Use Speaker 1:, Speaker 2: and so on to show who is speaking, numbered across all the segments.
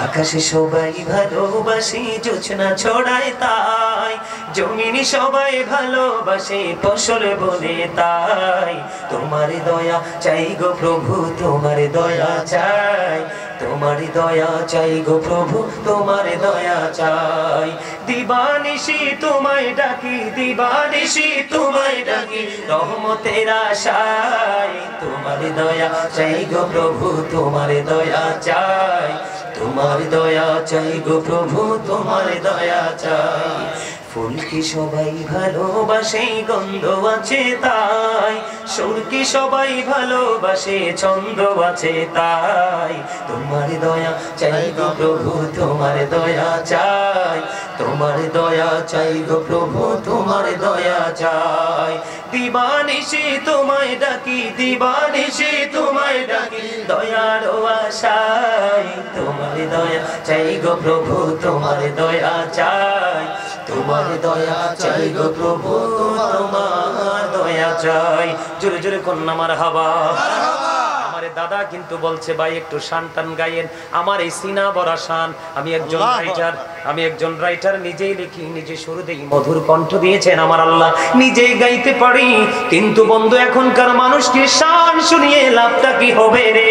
Speaker 1: আকাশে সবাই ভালোবাসে জোছনা ছড়ায় তাই, জমিনে সবাই ভালোবাসে ফসল বলে তাই। তোমার দয়া চাই গো প্রভু, তোমার দয়া চাই, তোমার দয়া চাই গো প্রভু, তোমার দয়া চাই। দিবানিশি তোমায় ডাকি, দিবানিশি তোমায় ডাকি, রহমতের আশায়। তোমার দয়া চাই গো প্রভু, তোমার দয়া চাই, তোমার দয়া চাই গো প্রভু, তোমার দয়া চাই। ফুলকে সবাই ভালোবাসে গন্ধ আছে তাই, সুরকে সবাই ভালোবাসে ছন্দ আছে তাই। তোমার দয়া চাই গো প্রভু, তোমার দয়া চাই, তোমার দয়া চাই গো প্রভু, তোমার দয়া চাই। দিবানিশি তোমায় ডাকি, দিবানিশি তোমায় ডাকি, দয়ার আশায়। তোমার দয়া চাই গো প্রভু, তোমার দয়া চাই, তোমার দয়া চাই গো প্রভু, তোমার দয়া চাই। জোরে জোরে কন্যা মারহাবা। আমার দাদা কিন্তু বলছে ভাই একটু শান টান গাইয়েন। আমার এই সিনা বড়া শান। আমি একজন রাইটার, নিজেই লিখি, নিজে সুর দেই, মধুর কণ্ঠ দিয়েছেন আমার আল্লাহ, নিজেই গাইতে পারি। কিন্তু বন্ধু এখনকার মানুষকে শান শুনিয়ে লাভটা কি হবে রে?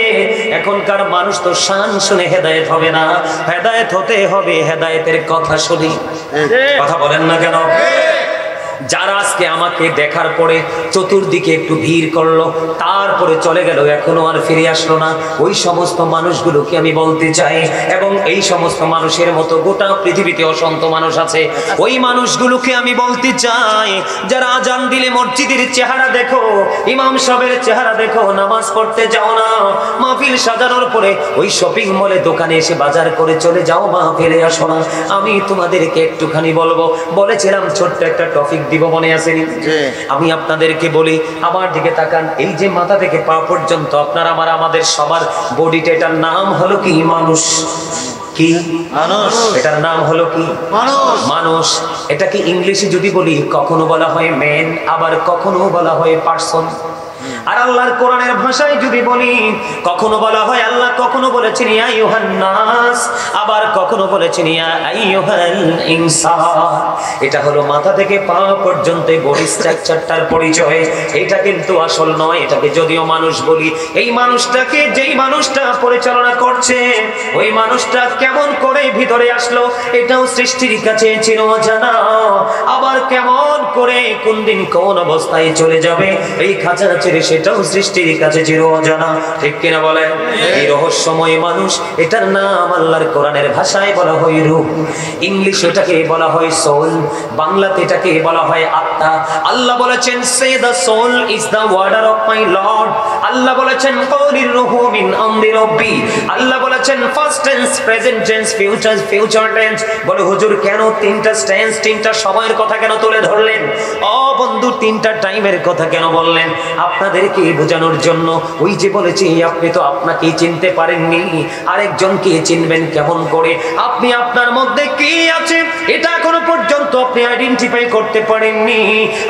Speaker 1: এখনকার মানুষ তো শান শুনে হেদায়েত হবে না, হেদায়েত হতে হবে হেদায়েতের কথা শুনি। কথা বলেন না কেন? যারা আজকে আমাকে দেখার পরে চতুর্দিকে একটু ভিড় করলো, তারপরে চলে গেল, এখনো আর ফিরে আসলো না, ওই সমস্ত মানুষগুলোকে আমি বলতে চাই, এবং এই সমস্ত মানুষের মতো গোটা পৃথিবীতে অসংখ্য মানুষ আছে, ওই মানুষগুলোকে আমি বলতে চাই, যারা আজান দিলে মসজিদের চেহারা দেখো, ইমাম সাহেবের চেহারা দেখো, নামাজ পড়তে যাও না, মাহফিল সাজানোর পরে ওই শপিং মলে দোকানে এসে বাজার করে চলে যাও, মাহফিলে আসো না। আমি তোমাদেরকে একটুখানি বলবো, বলেছিলাম ছোট্ট একটা টপিক দিব, মনে আছে? আমি আপনাদেরকে বলি, আমার দিকে তাকান, এই যে মাথা থেকে পা পর্যন্ত আপনার আমাদের সবার বডিটা, এটার নাম হলো কি? মানুষ। কি? মানুষ। এটার নাম হলো কি? মানুষ। এটাকে ইংলিশে যদি বলি, কখনো বলা হয় ম্যান, আবার কখনো বলা হয় পারসন। আর আল্লাহর কোরআনের ভাষায় যদি বলি, কখনো বলা হয় আল্লাহ কখনো বলেছেন ইয়া আইয়ুহান নাস, আবার কখনো বলেছেন ইয়া আইয়ুহাল ইনসান। এটা হলো মাথা থেকে পা পর্যন্ত বডি স্ট্রাকচারটার পরিচয়। এটা কিন্তু আসল নয়। এটাকে যদিও মানুষ বলি, এই মানুষটাকে যেই মানুষটা পরিচালনা করছে, ওই মানুষটা কেমন করে ভিতরে আসলো, এটাও সৃষ্টির কাছে চির অজানা। আবার কেমন করে কোন দিন কোন অবস্থায় চলে যাবে, এই খাঁচা ছেড়ে, সেটাও সৃষ্টির কাছে চির অজানা। ঠিক কিনা বলেন? এই রহস্যময় মানুষ, এটার নাম আল্লাহর কোরআনের ভাষায় বলা হয় রূহ, ইংলিশ এটাকে বলা হয় সোল, বাংলাতে এটাকে বলা হয় আত্মা। আল্লাহ বলেছেন সে the soul is the order of my Lord. Allah বলেছেন কওলির রূহু মিন আমরি রব্বি। আল্লাহ বলেছেন first tense, present tense, future tense. বলে হুজুর কেন তিনটা টেন্স, তিনটা সময়ের কথা কেন তুলে ধরলেন? ও বন্ধু, তিনটা টাইমের কথা কেন বললেন? আপনাদেরকে বোঝানোর জন্য। ওই যে বলেছি, আপনি তো আপনাকেই চিনতে পারেননি, আরেকজনকে চিনবেন কেমন করে? আপনি আপনার মধ্যে কি আছে এটা এখনো পর্যন্ত আপনি আইডেন্টিফাই করতে পারেননি।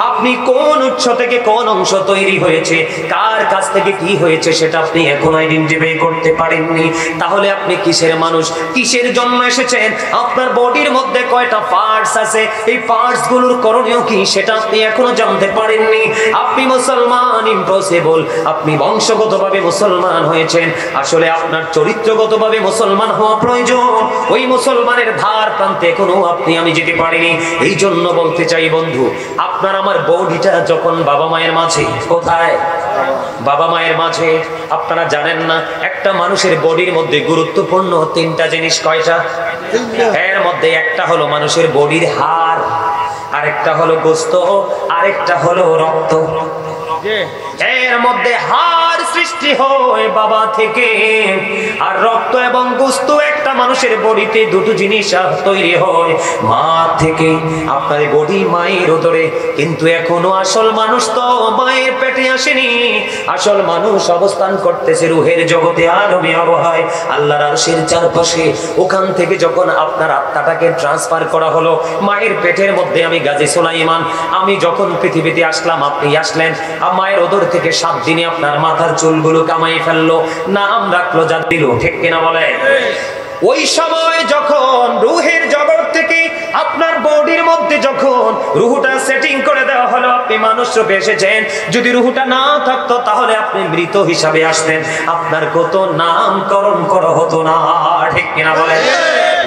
Speaker 1: আপনি কোন উৎস থেকে কোন অংশ তৈরি হয়েছে, কার কাছ থেকে কি হয়েছে, সেটা আপনি এখন আইডেন্টিফাই করতে পারেননি। তাহলে আপনি কিসের মানুষ, কিসের জন্য এসেছেন? আপনার বডির মধ্যে কয়টা পার্টস আছে, এই পার্টস গুলোর করণীয় কি, সেটা আপনি এখনো জানতে পারেননি। আপনি মুসলমান ইম্পসিবল, আপনি বংশগতভাবে মুসলমান হয়েছেন, আসলে আপনার চরিত্রগতভাবে মুসলমান হওয়া প্রয়োজন। ওই মুসলমানের ধার প্রান্তে এখনো আপনি আমি যেতে পারিনি। এই জন্য বলতে চাই বন্ধু, আপনার আমার বডিটা যখন বাবা মায়ের মাঝে, কোথায়? বাবা মায়ের মাঝে। আপনারা জানেন না, একটা মানুষের বডির মধ্যে গুরুত্বপূর্ণ তিনটা জিনিস কয়টা? এর মধ্যে একটা হলো মানুষের বডির হাড়, আরেকটা হলো গোস্ত, আরেকটা হলো রক্ত। এর মধ্যে হাড় সৃষ্টি হয় বাবা থেকে, আর রক্ত এবং গোস্ত একটা মানুষের বডিতে, দুটো জিনিস তৈরি হয় মা থেকে। আপনার বডি মায়ের উদরে, কিন্তু এখনো আসল মানুষ তো মায়ের পেটে আসেনি। আসল মানুষ অবস্থান করতেছে রুহের জগতে, আলমে আবহাওয়ায়, আল্লাহর আরশের চারপাশে। ওখান থেকে যখন আপনার আত্মাটাকে ট্রান্সফার করা হলো মায়ের পেটের মধ্যে, আমি গাজী সুলাইমান, আমি যখন পৃথিবীতে আসলাম, আপনি আসলেন, মায়ের ওদর থেকে 7 দিনে আপনার মাথার চুলগুলো কামাই ফেললো, নাম রাখলো, যা দিল। ঠিক কিনা বলে? ওই সময় যখন রুহের জগৎ থেকে আপনার বডির মধ্যে যখন রুহটা সেটিং করে দেওয়া হলো, আপনি মানুষ রূপে এসেছেন, যদি রুহটা না থাকতো তাহলে আপনি মৃত হিসাবে আসতেন, আপনার কত নামকরণ করা হতো না, ঠিক কিনা বলেন?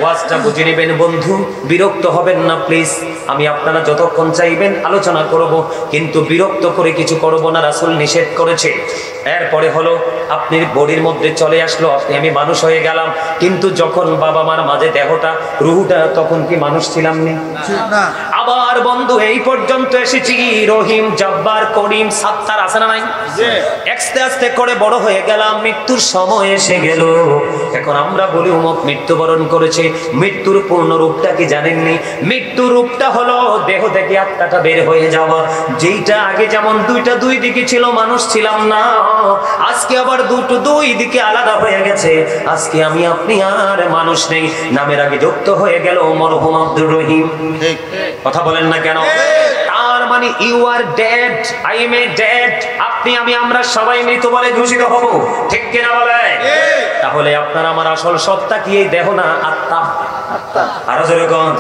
Speaker 1: ওয়াজটা বুঝে নেবেন বন্ধু, বিরক্ত হবেন না প্লিজ। আমি আপনারা যতক্ষণ চাইবেন আলোচনা করব, কিন্তু বিরক্ত করে কিছু করব না, রাসূল নিষেধ করেছে। এরপরে হলো আপনি বডির মধ্যে চলে আসলো, আমি মানুষ হয়ে গেলাম, কিন্তু যখন বাবা মার মাঝে দেহটা রুহটা, তখন কি মানুষ ছিলাম না? আবার বন্ধু এই পর্যন্ত এসেছি, রহিম জব্বার করিম সাত্তার আছে না নাই? আস্তে আস্তে করে বড় হয়ে গেলাম, মৃত্যুর সময় এসে গেল। এখন আমরা বলি অমুক মৃত্যুবরণ করেছে, মৃত্যুর পূর্ণ রূপটা কি জানেননি? মৃত্যুর রূপটা হলো দেহ থেকে আত্মাটা বের হয়ে যাওয়া, যেইটা আগে যেমন দুইটা দুই দিকে ছিল, মানুষ ছিলাম না, আজকে আবার দুটো দুই দিকে আলাদা হয়ে গেছে। আজকে আমি আপনি আর মানুষ নেই, নামের আগে যুক্ত হয়ে গেল মরহুম আব্দুর রহিম। কথা বলেন না কেন? তার মানে you are dead, I am a dead. আপনি আমি আমরা সবাই মৃত বলে ঘোষিত হব, ঠিক কিনা বলে? তাহলে আপনার আমার আসল সত্তা কি? এই দেহ না, আত্মা। আরো জোরে কোন?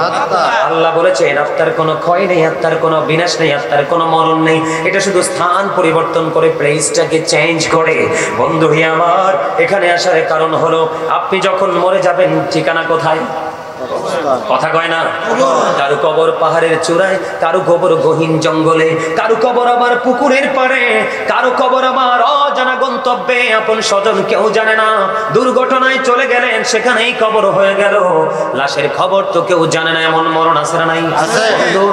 Speaker 1: আল্লাহ বলেছেন আত্মার কোনো ক্ষয় নেই, আত্মার কোনো বিনাশ নেই, আত্মার কোনো মরণ নেই, এটা শুধু স্থান পরিবর্তন করে, প্লেসটাকে চেঞ্জ করে। বন্ধু হে আমার, এখানে আসার কারণ হলো আপনি যখন মরে যাবেন ঠিকানা কোথায়? কথা কয় না? কারো কবর পাহাড়ের চূড়ায়, কারো কবর গহীন জঙ্গলে, কারো কবর আবার পুকুরের পাড়ে, কারো কবর আবার অজানা গন্তব্যে, আপন স্বজন কেউ জানে না, দুর্ঘটনায় চলে গেলেন সেখানেই কবর হয়ে গেল, লাশের খবর তো কেউ জানে না। এমন মরণ আছে না নাই?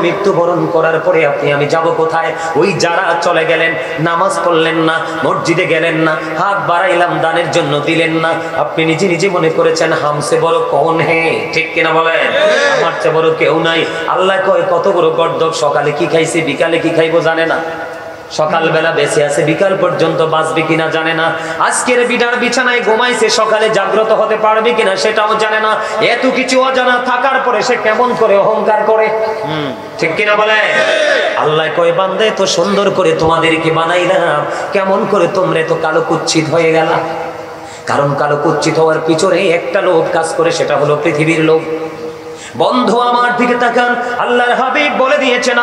Speaker 1: মৃত্যুবরণ করার পরে আপনি আমি যাব কোথায়? ওই যারা চলে গেলেন, নামাজ পড়লেন না, মসজিদে গেলেন না, হাত বাড়াইলাম দানের জন্য দিলেন না, আপনি নিজে নিজে মনে করেছেন হামসে বড় কোন হে, ঠিক কিনা বলেন? আমার চেয়ে বড় কেউ নাই। আল্লাহ কয় কত বড় গর্দব, সকালে কি খাইছে বিকালে কি খাইবো জানে না, সকালবেলা বেঁচে আছে, বিকাল পর্যন্ত বাঁচবে কিনা জানে না, আজকের বিডার বিছানায় ঘুমাইছে, সকালে জাগ্রত হতে পারবে কিনা সেটাও জানে না। এত কিছু অজানা থাকার পরে সে কেমন করে অহংকার করে, ঠিক কিনা বলে? আল্লাহ কয় বান্দা এত সুন্দর করে তোমাদেরকে বানাইলাম, কেমন করে তোমরা এত কালো কুচ্ছিত হয়ে গেলা? কারণ কালো কুচ্ছিত হওয়ার পিছনে একটা লোভ কাজ করে, সেটা হলো পৃথিবীর লোভ। বন্ধু আমার দিকে তাকান, আল্লাহর হাবিব বলে দিয়েছেন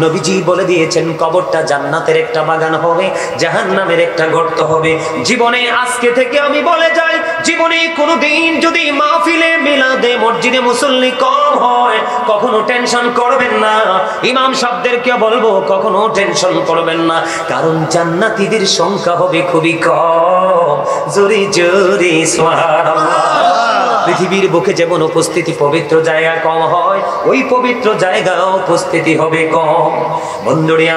Speaker 1: নবীজি বলে দিয়েছেন কবরটা জান্নাতের একটা বাগান হবে, জাহান্নামের একটা গর্ত হবে। জীবনে আজকে থেকে আমি বলে যাই, জীবনে কোনোদিন যদি মাহফিলে মিলাদে মসজিদে মুসল্লি কম হয়, কখনো টেনশন করবেন না। ইমাম সাহেবদেরকে বলবো কখনো টেনশন করবেন না, কারণ জান্নাতীদের সংখ্যা হবে খুবই কম। জোরে জোরে সুবহানাল্লাহ। পৃথিবীর বুকে যেমন উপস্থিতি পবিত্র জায়গা কম হয়, ওই পবিত্র জায়গাও উপস্থিতি হবে কম। বন্ধুরে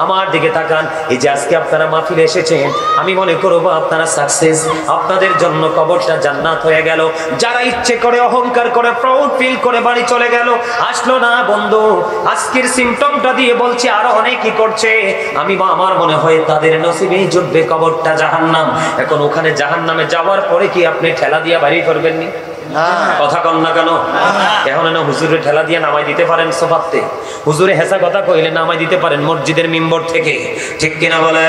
Speaker 1: আমার দিকে তাকান, এই যে আজকে আপনারা মাহফিলে এসেছেন, আমি মনে করবো আপনারা সাকসেস, আপনাদের জন্য কবরটা জান্নাত হয়ে গেল। যারা ইচ্ছে করে অহংকার করে প্রাউড ফিল করে বাড়ি চলে গেল, আসলো না বন্ধু, আজকের সিম্পটমটা দিয়ে বলছি আরো অনেকেই করছে, আমি আমার মনে হয় তাদের নসিবেই জুটবে কবরটা জাহান্নাম। এখন ওখানে জাহান্নামে যাওয়ার পরে কি আপনি ঠেলা দিয়ে বাড়ি করবেননি? কথা কন না কেন? এখন না হুজুরে ঠেলা দিয়ে নামাই দিতে পারেন সোফাতে, হুজুরে হেসা কথা কইলে নামাই দিতে পারেন মসজিদের মিম্বর থেকে, ঠিক কিনা বলে?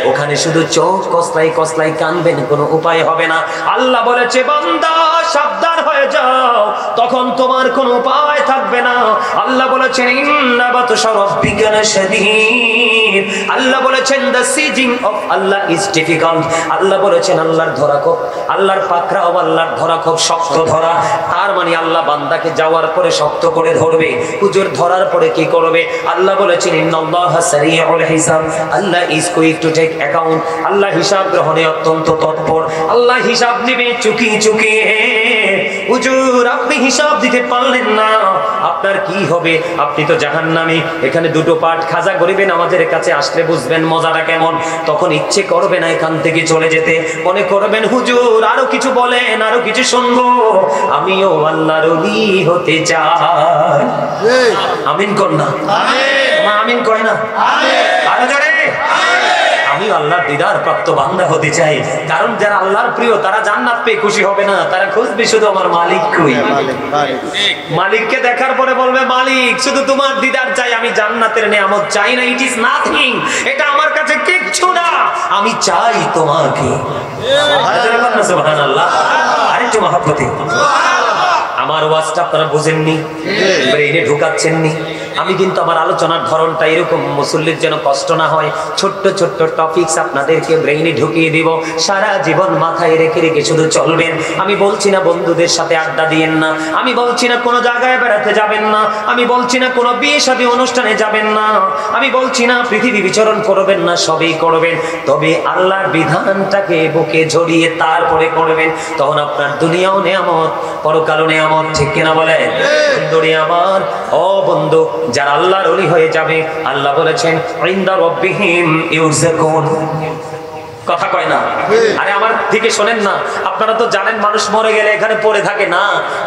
Speaker 1: ওখানে শুধু চোখ কসলাই কসলাই কানবেন, কোনো উপায় হবে না। আল্লাহ বলেছে বান্দা সাবধান হয়ে যাও, তখন তোমার কোনো উপায় থাকবে না। আল্লাহ বলেছেন ইন্না বাতশা রাব্বিকা লাশাদীদ। আল্লাহ বলেছেন the seizing of Allah is difficult. Allah বলেছেন আল্লাহর ধরা খুব, আল্লাহর পাকড়াও আল্লাহর ধরা খুব শক্ত ধরা। তার মানে আল্লাহ বান্দাকে যাওয়ার পরে শক্ত করে ধরবে। হুজুর ধরার পরে কি করবে? আল্লাহ বলেছেন ইন্নাল্লাহা সারিউল হিসাব, Allah is quick to take account. Allah হিসাব গ্রহণে অত্যন্ত তৎপর, আল্লাহ হিসাব নেবে চুকি চুকি। হুজুর আপনি হিসাব দিতে পারলেন না, আপনার কি হবে? আপনি তো জাহান্নামী। এখানে দুটো পাঠ খাজা গরিবেন আমাদের কাছে আসলে বুঝবেন মজাটা কেমন। তখন ইচ্ছে করবে না এখান থেকে চলে যেতে, মনে করবেন হুজুর আরো কিছু বলেন, আরো কিছু শুনবো, আমিও আল্লাহর ওলি হতে চাই। আমিন কর না? আমিন কয় না? আরো জোরে। আমিও আল্লাহর দিদার প্রাপ্ত বান্দা হতে চাই। কারণ যারা আল্লাহর প্রিয় তারা জান্নাত পেয়ে খুশি হবে না, তারা খুঁজবে শুধু আমার মালিক কই। মালিককে দেখার পরে বলবে মালিক শুধু তোমার দিদার চাই, আমি জান্নাতের নিয়ামত চাই না। ইট ইজ নাথিং, এটা আমার কাছে কিচ্ছু না, আমি চাই তোমাকে। সুবহানাল্লাহ। আরেকটু মহব্বতে আমার ওয়াজটা আপনারা বুঝেননি, ব্রেইনে ঢুকাচ্ছেননি। আমি কিন্তু আমার আলোচনার ধরনটা এরকম, মুসল্লির যেন কষ্ট না হয়। ছোট্ট ছোট্ট টপিকস আপনাদেরকে ব্রেইনে ঢুকিয়ে দিব, সারা জীবন মাথায় রেখে রেখে শুধু চলবেন। আমি বলছি না বন্ধুদের সাথে আড্ডা দিয়েন না, আমি বলছি না কোনো জায়গায় বেড়াতে যাবেন না, আমি বলছি না কোনো বিয়ে শাদী অনুষ্ঠানে যাবেন না, আমি বলছি না পৃথিবী বিচরণ করবেন না, সবই করবেন, তবে আল্লাহর বিধানটাকে বুকে জড়িয়ে তারপরে করবেন। তখন আপনার দুনিয়াও নেয়ামত, পরকালও নেয়ামত, ঠিক কিনা বলেন? বন্ধুরে আমার, ও বন্ধু, যারা আল্লাহর ওলি হয়ে যাবে, আল্লাহ বলেছেন ইনদা রাব্বিহিম ইউরযাকুন। কথা কয় না? আরে আমার দিকে শোনেন না, আপনারা তো জানেন মানুষ মরে গেলে এখানে পড়ে থাকে না।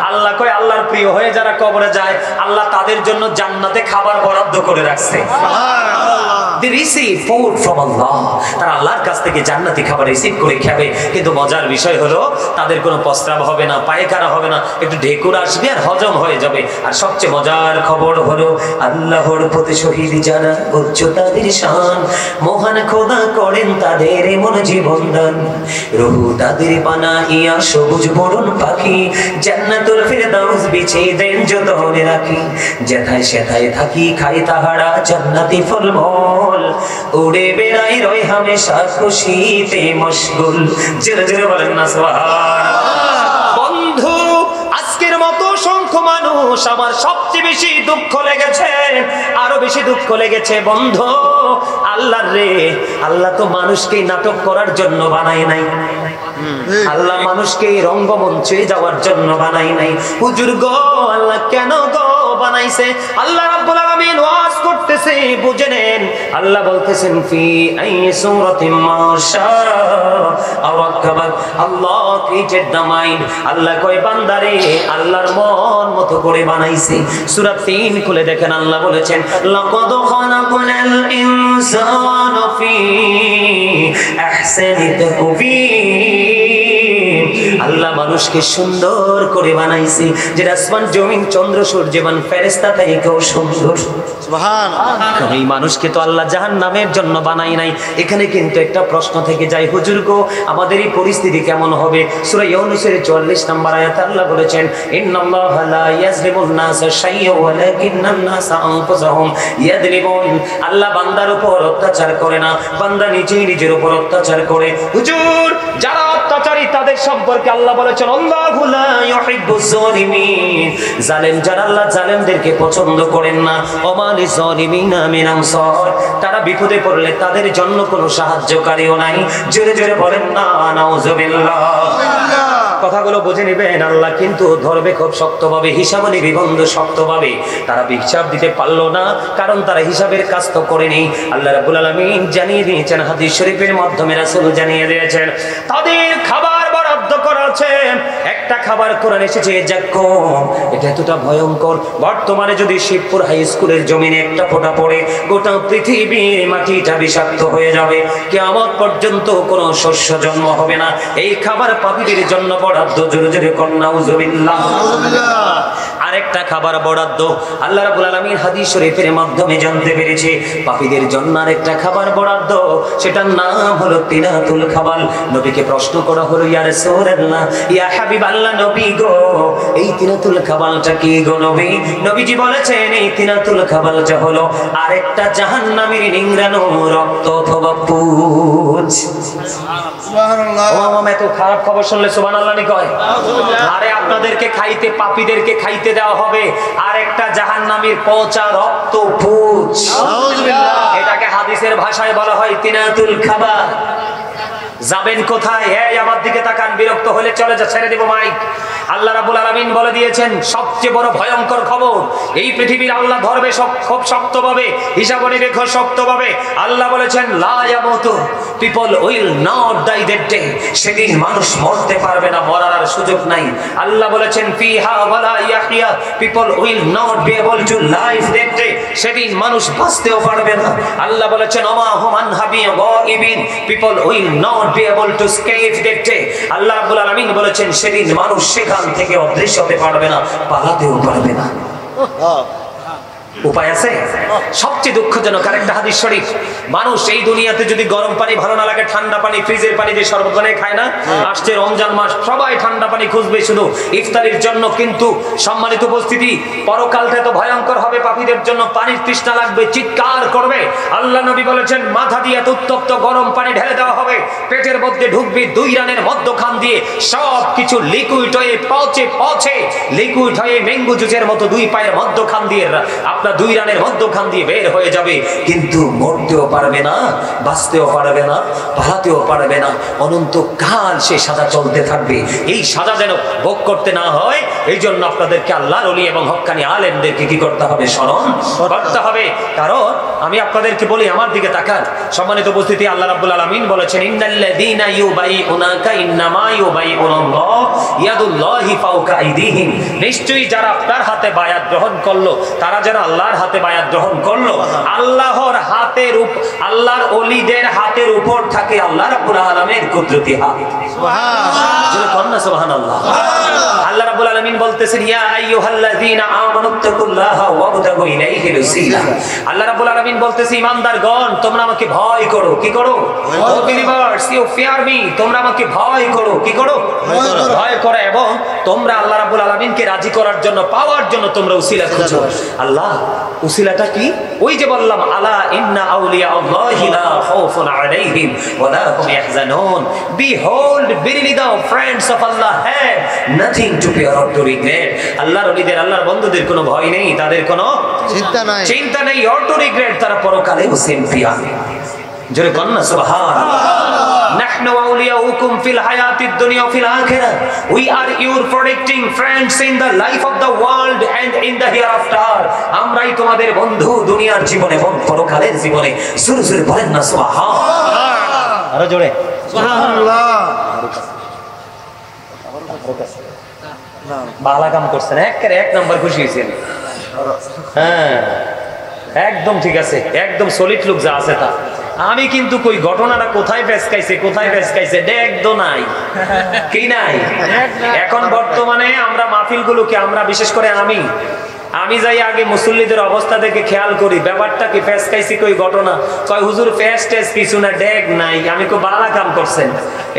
Speaker 1: আল্লাহ কয় আল্লাহর প্রিয় হয়ে যারা কবরে যায়, আল্লাহ তাদের জন্য জান্নাতে খাবার বরাদ্দ করে রাখছে। They receive food from Allah. তারা আল্লাহর কাছ থেকে জান্নাতি খাবার রিসিভ করে খাবে। কিন্তু মজার বিষয় হলো তাদের কোনো প্রস্রাব হবে না, পায়খানা হবে না, একটু ঢেকুর আসবে আর হজম হয়ে যাবে। আর সবচেয়ে মজার খবর হলো আল্লাহর প্রতি শহীদ যারা, উচ্চ তাদের শান, মহান খোদা করেন তাদের এমন জীবন দান। রুহু তাদের বানাইয়া সবুজ বরণ পাখি, জান্নাতুল ফিরদাউস বিছিয়ে দেন যতনে রাখি। যেথায় সেথায় থাকি খাই তাহারা জান্নাতি ফলমূল, উড়ে বেড়াই রয় হামেশা খুশিতে মশগুল। জোরে জোরে বলেন না সুবহানাল্লাহ। বন্ধু, আজকের মতো অসংখ্য মানুষ আমার সবচেয়ে বেশি দুঃখ লেগেছে, আরো বেশি দুঃখ লেগেছে বন্ধু। আল্লাহ রে, আল্লাহ তো মানুষকে নাটক করার জন্য বানায় নাই, আল্লাহ মানুষকে রঙ্গমঞ্চে যাওয়ার জন্য বানায় নাই। হুজুর গো, আল্লাহ কেন গো বানাইছে? আল্লাহ রাব্বুল আলামিন ওয়াজ করতেছে, বুঝে নেন। আল্লাহ বলতেছেন ফি আই সূরাতিন মাশা আও রাকাবাত, আল্লাহ ক্রিয়েটেড দ্য মাইন্ড। আল্লাহ কয় বান্দারে আল্লাহর মন মতো করে বানাইছে। সূরা 3 খুলে দেখেন, আল্লাহ বলেছেন লাকাদ খালাকনাল ইনসানা ফি আহসানি তাকওয়িম। আল্লাহ মানুষকে সুন্দর করে বানাইছে, যে আসমান জমিন চন্দ্র সূর্যবান ফেরেশতা থেকেও সুন্দর। সুবহানাল্লাহ। এই মানুষকে তো আল্লাহ জাহান্নামের জন্য বানাই নাই। এখানে কিন্তু একটা প্রশ্ন থেকে যায়, হুজুর গো আমাদের এই পরিস্থিতি কেমন হবে? সূরা ইউনূসের 44 নম্বর আয়াতে আল্লাহ বলেছেন ইন্নাল্লাহা লা ইয়াজলিমুন নাসা শাইয়্যান ওয়ালাকিন্নান নাসা আনফুসাহুম ইয়াযলিমুন। আল্লাহ বান্দার উপর অত্যাচার করে না, বান্দা নিজেই নিজের উপর অত্যাচার করে। হুজুর, যারা অত্যাচারী তাদের সম্পর্কে আল্লাহ বলেছেন আল্লাহু লা ইউহিব্বুজ জালিমিন। জালেম যারা, আল্লাহ জালেমদেরকে পছন্দ করেন না। ওমালি জালিমিনা মিন আনসার, তারা বিপদে পড়লে তাদের জন্য কোনো সাহায্যকারীও নাই। জোরে জোরে বলেন না নাউজুবিল্লাহ। কথাগুলো বুঝে নেবেন। আল্লাহ কিন্তু ধরবে খুব শক্তভাবে, হিসাব নিবে বন্ধু শক্তভাবে। তারা হিসাব দিতে পারলো না, কারণ তারা হিসাবের কাজ তো করেনি। আল্লাহ রাব্বুল আলামিন জানিয়ে দিয়েছেন, হাদিস শরীফের মাধ্যমে রাসূল জানিয়ে দিয়েছেন তাদের খাবার বরাদ্দ করা আছে। একটা খাবার কোরআন এসেছে জাক্কুম, এটা এতটা ভয়ঙ্কর। বর্তমানে যদি শিবপুর হাই স্কুলের জমিনে একটা ফোঁটা পড়ে গোটা পৃথিবীর মাটিটা বিষাক্ত হয়ে যাবে, কিয়ামত পর্যন্ত কোনো শস্য জন্ম হবে না। এই খাবার পাপীদের জন্য বরাদ্দ। জোরে জোরে কন্যা নাউজুবিল্লাহ। আরেকটা খাবার বরাদ্দ আল্লাহ রাব্বুল আলামিন হাদিস শরীফের মাধ্যমে জানতে পেরেছে, পাপীদের জন্য আরেকটা খাবার বরাদ্দ, সেটার নাম হলো তিনাতুল খাবাল। নবীকে প্রশ্ন করা হলো ইয়া রাসূলুল্লাহ, ইয়া হাবিবাল্লাহ, নবী গো এই তিনাতুল খাবালটা কি গো নবী? নবীজি বলেছেন এই তিনাতুল খাবালটা হলো আরেকটা জাহান্নামীর নিংড়ানো রক্ত অথবা পুঁজ। সুবহানাল্লাহ। ও মামা, এত খারাপ খবর শুনলে সুবহানাল্লাহ নি কয়? আরে আপনাদেরকে খাইতে, পাপীদেরকে খাইতে দেওয়া হবে আরেকটা জাহান্নামীর পচা রক্ত পুঁজ। এটাকে হাদিসের ভাষায় বলা হয় তিনাতুল খাবার। যাবেন কোথায়? এই আমার দিকে তাকান, বিরক্ত হলে চলে যা, ছেড়ে দেব মাইক। আল্লাহ রাব্বুল আলামিন বলে দিয়েছেন সবচেয়ে বড় ভয়ঙ্কর খবর এই পৃথিবীর আল্লাহ ধরবে খুব শক্তভাবে, হিসাব নেবে খুব শক্তভাবে। আল্লাহ বলেছেন লা ইয়ামুতু, people will not die that day, সেদিন মানুষ মরতে পারবে না, মরার আর সুযোগ নাই। আল্লাহ বলেছেন ফিহা ওয়ালা ইয়াহইয়া, people will not be able to live that day, সেদিন মানুষ বাঁচতেও পারবে না। আল্লাহ বলেছেন ওমা হুম আনহা বিগাইবিন, people will not be able to scape that day. Allah রাব্বুল আলামিন বলেছেন সেদিন মানুষ সেখান থেকে অদৃশ্য হতে পারবে না, পালাতেও পারবে না। উপায় আছে? সবচেয়ে দুঃখজনক আরেকটা হাদিস শরীফ, মানুষ এই দুনিয়াতে যদি গরম পানি ভালো না লাগে, ঠান্ডা পানি, ফ্রিজের পানি দিয়ে শরবত বানিয়ে খায় না? আসছে রমজান মাস, সবাই ঠান্ডা পানি খুঁজবে শুধু ইফতারির জন্য। কিন্তু সম্মানিত উপস্থিতি, পরকালটা তো ভয়ঙ্কর হবে, পাপীদের জন্য পানির তৃষ্ণা লাগবে, চিৎকার করবে। আল্লাহ নবী বলেছেন মাথা দিয়ে উত্তপ্ত গরম পানি ঢেলে দেওয়া হবে, পেটের মধ্যে ঢুকবে, 2 রানের মধ্যখান দিয়ে সব কিছু লিকুইড হয়ে পচে লিকুইড হয়ে ম্যাঙ্গো জুসের মতো 2 পায়ের মধ্যখান দিয়ে আপনার 2 রানের মধ্যখান দিয়ে বের হয়ে যাবে। কিন্তু মরতেও পারবে না, বাঁচতেও পারবে না, পালাতেও পারবে না, অনন্তকাল সে সাজা চলতে থাকবে। এই সাজা যেন ভোগ করতে না হয়, এই জন্য আপনাদেরকে আল্লাহর ওলি এবং হক্কানি আলেমদেরকে কি করতে হবে? স্মরণ করতে হবে। কারণ আমি আপনাদেরকে বলি, আমার দিকে তাকান সম্মানিত উপস্থিতি, আল্লাহ রাব্বুল আলামিন বলেছেন ইন্নাল্লাযীনা ইউবাইউনাকা ইন্নামা ইউবাইউনাল্লাহ ইয়াদুল্লাহি ফাওকা আইদিহিম, নিশ্চয়ই যারা আপনার হাতে বায়াত গ্রহণ করলো, তারা যারা আল্লাহর হাতে বায়াত গ্রহণ করলো, আল্লাহর হাতের আল্লাহর ওলিদের হাতের উপর থাকে আল্লাহ রাব্বুল আলামিনের কুদরতি হাত। সুবহানাল্লাহ, সুবহানাল্লাহ। আল্লাহ রাব্বুল আলামিন বলতেছেন ইয়া আইয়ুহাল্লাযীনা আমানুত্তাকুল্লাহা ওয়াবতাগু ইলাইহিল ওসিলা। আল্লাহ রাব্বুল আলামিন বলতেছে ঈমানদারগণ, তোমরা আমাকে ভয় করো। কি করো? ও বিলিভার্স, ইউ ফিয়ার মি, তোমরা আমাকে ভয় করো। কি করো? ভয় করো। এবং তোমরা আল্লাহ রাব্বুল আলামিনকে রাজি করার জন্য, পাওয়ার জন্য তোমরা উসিলা খুঁজো। আল্লাহ উসিলাটা কি? ওই যে বললাম আলা ইন্না আউলিয়া আল্লাহি লা খাউফুন আলাইহিম ওয়া লা হুম ইয়াহজানুন, behold verily the friends of Allah have nothing to fear or to regret। আল্লাহর ওলিদের, আল্লাহর বন্ধুদের কোনো ভয় নেই, তাদের কোনো চিন্তা নেই or to regret, তারা পরকালে সেমপিয়া। জোরে কন্না সুবহানাল্লাহ। নাহনু আউলিয়াউকুম ফিল হায়াতিদ দুনিয়া ওয়া feel আখিরাহ, we are your protecting friends in the life of the world and in the hereafter। আমরাই তোমাদের বন্ধু দুনিয়ার জীবনে এবং পরকালের জীবনে। সুরে সুরে বলেন না সুবহানাল্লাহ, আরো জোরে সুবহানাল্লাহ। বালা কাম করছেন, এক নাম্বার খুশি হয়েছেন। হ্যাঁ একদম ঠিক আছে, একদম সলিড লুক যা আছে তা। আমি কিন্তু কই ঘটনাটা কোথায় ফেসকাইছে দেখতো নাই, কি নাই। এখন বর্তমানে আমরা মাহফিলগুলোকে, আমরা বিশেষ করে আমি যাই আগে মুসল্লিদের অবস্থা দেখে খেয়াল করি, ব্যাপারটা কি ফেসকাইছি কই ঘটনা, কয় হুজুর ফেস কিছু না, ডেক নাই। আমি কই বালা কাম করছেন,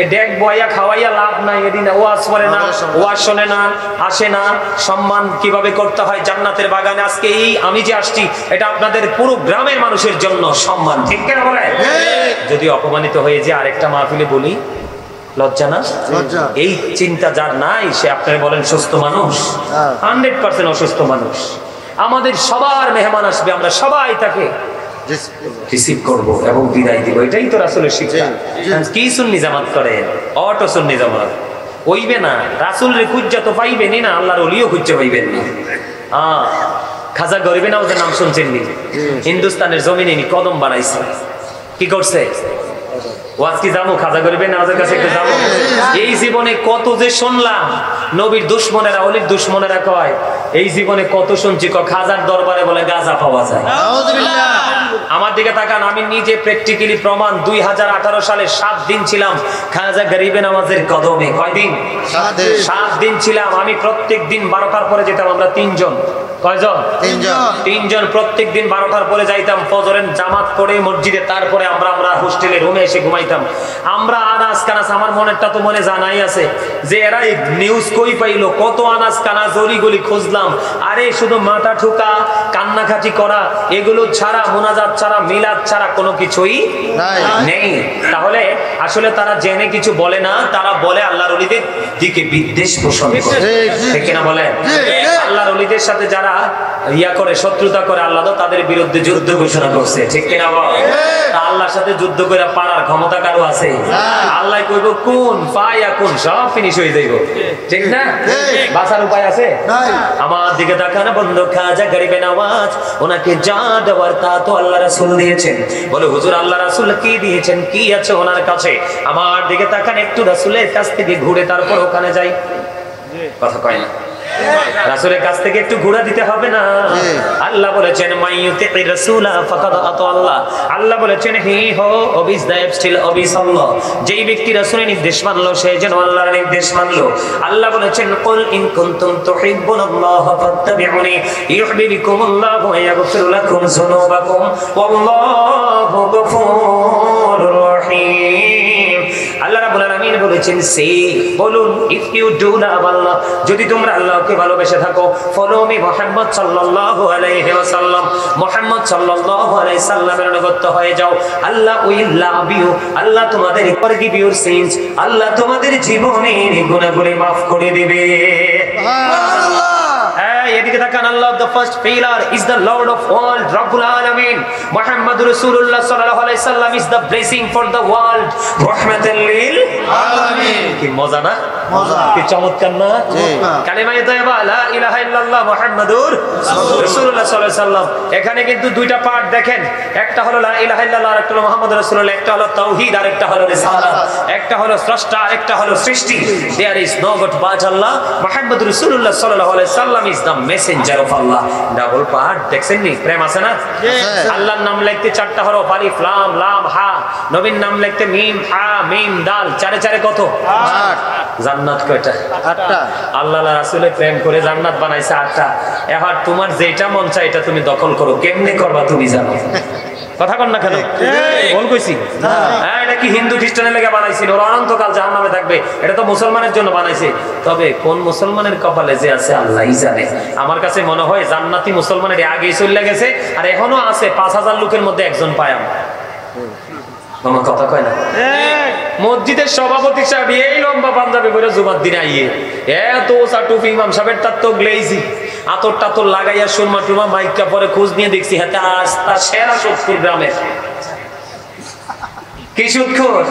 Speaker 1: এই ডেক বয়া খাওয়াইয়া লাভ নাই। এদিন ওয়াজ করে না, ওয়াজ শোনে না, আসে না, সম্মান কিভাবে করতে হয় জান্নাতের বাগানে। আজকে এই আমি যে আসছি, এটা আপনাদের পুরো গ্রামের মানুষের জন্য সম্মান, ঠিক কেনা বলে? যদি অপমানিত হয়ে যে আরেকটা মাহফিলে বলি, লজ্জা না? এই চিন্তা যার নাই, সে আপনারা বলেন সুস্থ মানুষ? 100% অসুস্থ মানুষ। আমাদের সবার মেহমান আসবে, আমরা সবাই তাকে রিসিভ করব এবং বিদায় দিব, এটাই তো রাসূলের শিক্ষা। কি সুন্নি জামাত করেন? অটো সুন্নি জামাত হইবে না। রাসূলের খুঁজা তো পাইবেনই না, আল্লাহর ওলিও খুঁজা পাইবেন না। খাজা গরিবে নওয়াজের নাম শুনছেন নি? হিন্দুস্তানের জমিনে কদম বাড়াইছে, কি করছে? ওয়াজ কি যাবো খাজা গরিবে নওয়াজের কাছে একটু যাবো? এই জীবনে কত যে শুনলাম, নবীর দুশমনেরা, ওলির দুশমনেরা কয় এই জীবনে কত শুনছি, খাজার দরবারে বলে গাঁজা পাওয়া যায়। আমার দিকে তাকান, আমি নিজে প্র্যাকটিক্যালি প্রমাণ। 2018 সালে 7 দিন ছিলাম খাজা গরিবে নওয়াজের কদমে। কয়দিন? 7 দিন ছিলাম। আমি প্রত্যেক দিন 12টার পরে যেতাম, আমরা 3 জন। কয়জন? 3 জন। প্রত্যেক দিন 12টার পরে যাইতাম, ফজরের জামাত পড়ে মসজিদে, তারপরে আমরা হোস্টেলে রুমে এসে ঘুমাইতাম। আমরা আনাজ কানাজ, আমার মনেরটা তো মনে জানাই আছে যে এরা নিউজ কই পাইলো, কত আনাজ কানাজ অলিগলি খুঁজলাম। আরে শুধু মাথা ঠুকা, কান্নাকাটি করা, এগুলো ছাড়া, মোনাজাত ছাড়া, মিলাদ ছাড়া কোনো কিছুই নেই। তাহলে আসলে তারা জেনে কিছু বলে না, তারা বলে আল্লাহর ওলিদের দিকে বিদ্বেষ পোষণ করে, ঠিক না বলে? আল্লাহর ওলিদের সাথে যারা ইয়া করে শত্রুতা করে আল্লাহ তো তাদের বিরুদ্ধে যুদ্ধ ঘোষণা করছে, ঠিক কিনা বল? আল্লাহর সাথে যুদ্ধ করে পারার ক্ষমতা কারো আছে? আল্লাহ কইব কোন ফায়া কোন সব ফিনিশ হয়ে যাইব, ঠিক না? বাঁচার উপায় আছে? আমার দিকে তাকান বন্ধু, খাজা গরিবে নওয়াজ, ওনাকে যা দেওয়ার তা তো আল্লাহ রাসূল দিয়েছেন। বলে হুজুর আল্লাহ রাসূল কি দিয়েছেন, কি আছে ওনার কাছে? আমার দিকে তাকান, একটু রাসূলের কাছ থেকে ঘুরে তারপর ওখানে যাই। কথা কয় না? রাসূলের কাছ থেকে একটু ঘোরা দিতে হবে না? আল্লাহ বলেছেন মাইয়ুতির রাসূলা ফাকাদ আতা আল্লাহ। আল্লাহ বলেছেন হি হো ওবিস দা স্টিল ওবিস আল্লাহ। যেই ব্যক্তি রাসূলের নির্দেশ মানলো সে যেন আল্লাহর নির্দেশ মানলো। আল্লাহ বলেছেন কুল ইন কুনতুম তুহিব্বুনাল্লাহ ফাত্তাবিউনি ইউহিব্বুকুমুল্লাহু ওয়া ইয়াগফির লাকুম যুনুবাকুম ওয়াল্লাহু গফুরুর রহিম। আল্লাহ রাব্বুল আলামিন বলেছেন সে বলুন ইফ ইউ ডু লাভ আল্লাহ, যদি তোমরা আল্লাহকে ভালোবেসে থাকো, ফলো মি মুহাম্মদ সাল্লাল্লাহু আলাইহি ওয়াসাল্লাম, মুহাম্মদ সাল্লাল্লাহু আলাইহি সাল্লামের অনুগত হয়ে যাও, আল্লাহ উইল লাভ ইউ, আল্লাহ তোমাদের ফরগিভ ইউর সিনস, আল্লাহ তোমাদের জীবনের গুনাহগুলো maaf করে দিবে। সুবহানাল্লাহ। এদিকে তাকান, আল্লাহ the first pillar is the Lord of world, Rabbul Alamin. Muhammadur Rasulullah sallallahu alaihi wasallam is the blessing for the world, rahmatan lil alamin. কি মজা না? মজা। কি চমৎকার না? কালিমা তাইয়্যিবা লা ইলাহা ইল্লাল্লাহ মুহাম্মাদুর রাসূলুল্লাহ সাল্লাল্লাহু আলাইহি ওয়াসাল্লাম। এখানে কিন্তু দুইটা পার্ট দেখেন, একটা হলো লা ইলাহা ইল্লাল্লাহ, আর একটা হলো মুহাম্মাদুর রাসূলুল্লাহ, একটা হলো তাওহীদ আর একটা হলো রিসালাত, একটা হলো স্রষ্টা আর একটা হলো সৃষ্টি। There is no God but Allah. Muhammadur Rasulullah sallallahu alaihi wasallam is the messenger of Allah. Double part দেখছেন নি? প্রেম আছে না? আল্লাহর নাম লিখতে চারটা হরফ, আলিফ লাম লাম হা। নবীর নাম লিখতে মিম হা মিম দাল, চারে চারে কত? 8। জান্নাত কয়টা? 8টা। আল্লাহ রাসূলের প্রেম করে জান্নাত বানাইছে 8টা। এবার তোমার যেটা মন চায় এটা তুমি দখল করো, কেমনে করবা তুমি জানো। কথা কন না কেন? বল কইছি হ্যাঁ, এটা কি হিন্দু খ্রিস্টানের লেগে বানাইছিল? ওরা অনন্তকাল জাহান্নামে থাকবে, এটা তো মুসলমানের জন্য বানাইছে। তবে কোন মুসলমানের কপালে যে আছে আল্লাহই জানে। আমার কাছে মনে হয় জান্নাতি মুসলমানের আগেই চলে গেছে, আর এখনো আছে 5000 লোকের মধ্যে একজন পায়। আমার কথা কয় না? মসজিদের সভাপতি সাহেব এই লম্বা পাঞ্জাবি পরে জুমার দিনে আইয়ে এত টুপি, ইমাম সাহেবের তার তো গ্লেজি আতর টাতর লাগাইয়া সুরমা টুরমা মাইকা পরে খোঁজ নিয়ে দেখছি হাতে আস্তা সেরা সুদখোর গ্রামের। কি সুদখোর?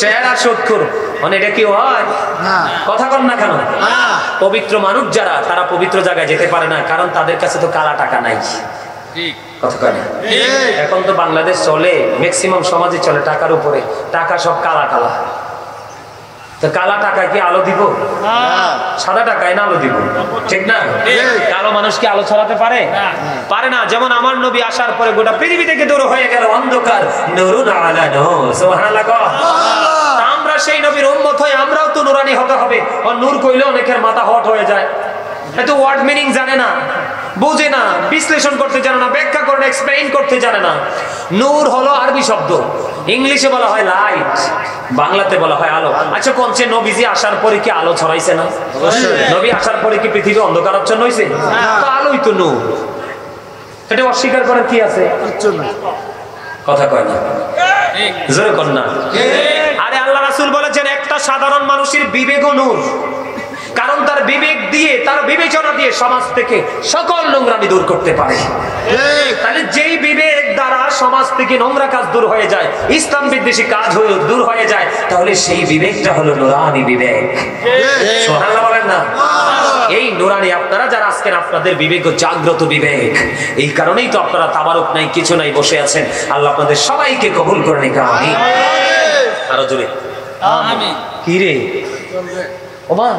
Speaker 1: সেরা সুদখোর। মানে এটা কি হয়? কথা কন না কেন? পবিত্র মানুষ যারা, তারা পবিত্র জায়গায় যেতে পারে না, কারণ তাদের কাছে তো কালা টাকা নাই। কথা কয় না? এখন তো বাংলাদেশ চলে, ম্যাক্সিমাম সমাজে চলে টাকার উপরে, টাকা সব কালা কালা। তো কালা টাকা কি আলো দিব? সাদা টাকায় না আলো দিব, ঠিক না? কালো মানুষ কি আলো ছড়াতে পারে? পারে না। যেমন আমার নবী আসার পরে গোটা পৃথিবী থেকে দূর হয়ে গেল অন্ধকার, নূরুন আলা নূর। সুবহানাল্লাহ। আমরা সেই নবীর উম্মত হয়ে আমরাও তো নূরানি হতে হবে। আর নূর কইলে অনেকের মাথা হট হয়ে যায়, এত ওয়ার্ড মিনিং জানে না, বুঝে না, বিশ্লেষণ করতে জানে না, ব্যাখ্যা করে এক্সপ্লেইন করতে জানে না। নূর হলো আরবি শব্দ, ইংলিশে বলা হয় লাইট, বাংলাতে বলা হয় আলো। আচ্ছা কোন সে নবীজি আসার পরে কি আলো ছড়াইছে না? নবী আসার পরে কি পৃথিবী অন্ধকারাচ্ছন্ন হয়েছে? তো আলোই তো নূর। এটা অস্বীকার করার কি আছে? কথা কয় না, জোরে কর না। আরে আল্লাহ রাসূল বলেছেন একটা সাধারণ মানুষের বিবেকও নূর, কারণ তার বিবেক দিয়ে, তার বিবেচনা দিয়ে সমাজ থেকে সকল নোংরামি দূর করতে পারে। তাহলে যেই বিবেক দ্বারা সমাজ থেকে নোংরা কাজ দূর হয়ে যায়, ইসলাম বিদ্বেষী কাজ দূর হয়ে যায়, তাহলে সেই বিবেকটা হলো নুরানি বিবেক। সুবহানাল্লাহ বলেন না? এই নুরানি আপনারা যারা আজকের আপনাদের বিবেক ও জাগ্রত বিবেক, এই কারণেই তো আপনারা তাবারক নাই কিছু নাই বসে আছেন। আল্লাহ আপনাদের সবাইকে কবুল করে নিক। আমিন। আরো জোরে আমিন। কি রে ওমা,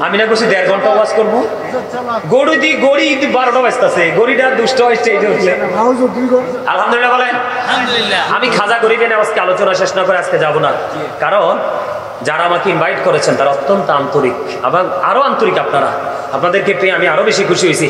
Speaker 1: আমি না করছি 1.5 ঘন্টা ওয়াজ করবো। গড়ি 12টা বাজতেছে, গড়িটা দুষ্ট হয়েছে। আলহামদুলিল্লাহ বলেন। আমি খাজা গরিবের আজকে আলোচনা শেষ না করে আজকে যাব না, কারণ যারা আমাকে ইনভাইট করেছেন তারা অত্যন্ত আন্তরিক এবং আরো আন্তরিক। আপনাদেরকে পেয়ে আমি আরো বেশি খুশি হয়েছি।